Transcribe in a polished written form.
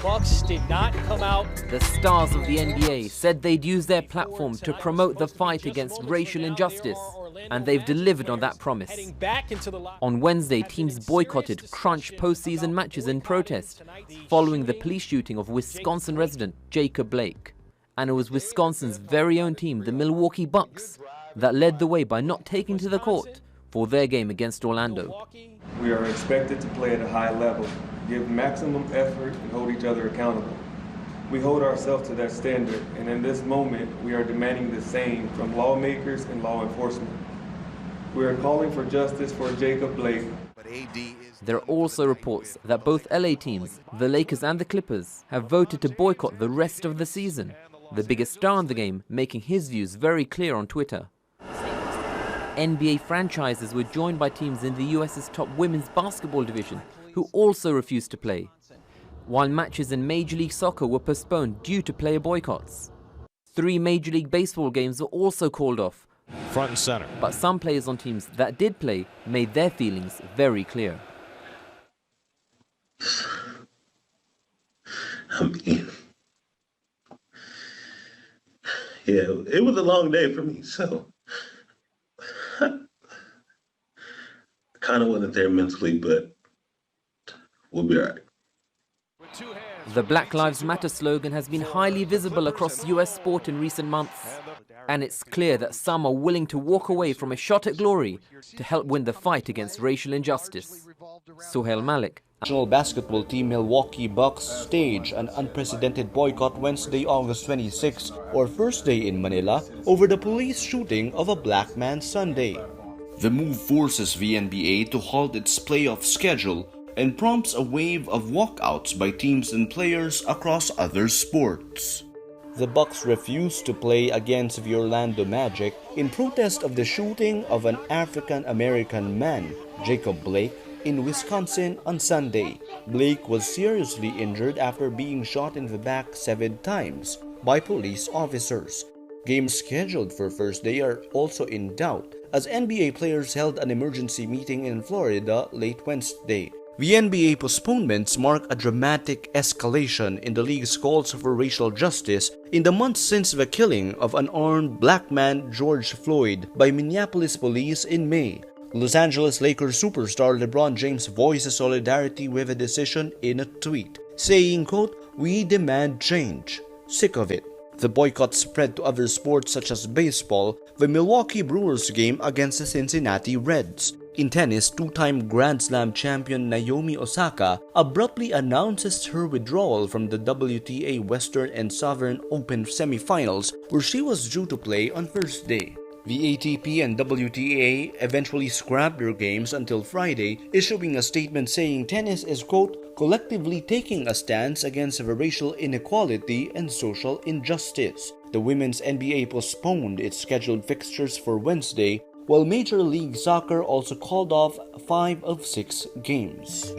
Bucks did not come out. The stars of the NBA said they'd use their platform to promote the fight against racial injustice, and they've delivered on that promise. On Wednesday, teams boycotted crunch postseason matches in protest, following the police shooting of Wisconsin resident Jacob Blake. And it was Wisconsin's very own team, the Milwaukee Bucks, that led the way by not taking to the court for their game against Orlando. We are expected to play at a high level, give maximum effort, and hold each other accountable. We hold ourselves to that standard, and in this moment, we are demanding the same from lawmakers and law enforcement. We are calling for justice for Jacob Blake. There are also reports that both LA teams, the Lakers and the Clippers, have voted to boycott the rest of the season, the biggest star in the game making his views very clear on Twitter. NBA franchises were joined by teams in the US's top women's basketball division who also refused to play, while matches in Major League Soccer were postponed due to player boycotts. 3 Major League Baseball games were also called off, front and center. But some players on teams that did play made their feelings very clear. I mean, yeah, it was a long day for me, so kind of wasn't there mentally, but we'll be all right. The Black Lives Matter slogan has been highly visible across US sport in recent months, and it's clear that some are willing to walk away from a shot at glory to help win the fight against racial injustice. Suhail Malik. National basketball team Milwaukee Bucks stage an unprecedented boycott Wednesday, August 26, or first day in Manila, over the police shooting of a black man Sunday. The move forces the NBA to halt its playoff schedule and prompts a wave of walkouts by teams and players across other sports. The Bucks refused to play against the Orlando Magic in protest of the shooting of an African-American man, Jacob Blake, in Wisconsin on Sunday. Blake was seriously injured after being shot in the back 7 times by police officers. Games scheduled for Thursday are also in doubt, as NBA players held an emergency meeting in Florida late Wednesday. The NBA postponements mark a dramatic escalation in the league's calls for racial justice in the months since the killing of unarmed black man George Floyd by Minneapolis police in May. Los Angeles Lakers superstar LeBron James voices solidarity with the decision in a tweet, saying, quote, "We demand change. Sick of it." The boycott spread to other sports such as baseball, the Milwaukee Brewers game against the Cincinnati Reds. In tennis, 2-time Grand Slam champion Naomi Osaka abruptly announces her withdrawal from the WTA Western and Southern Open semifinals, where she was due to play on Thursday. The ATP and WTA eventually scrapped their games until Friday, issuing a statement saying tennis is, quote, "collectively taking a stance against the racial inequality and social injustice." The women's NBA postponed its scheduled fixtures for Wednesday, while Major League Soccer also called off 5 of 6 games.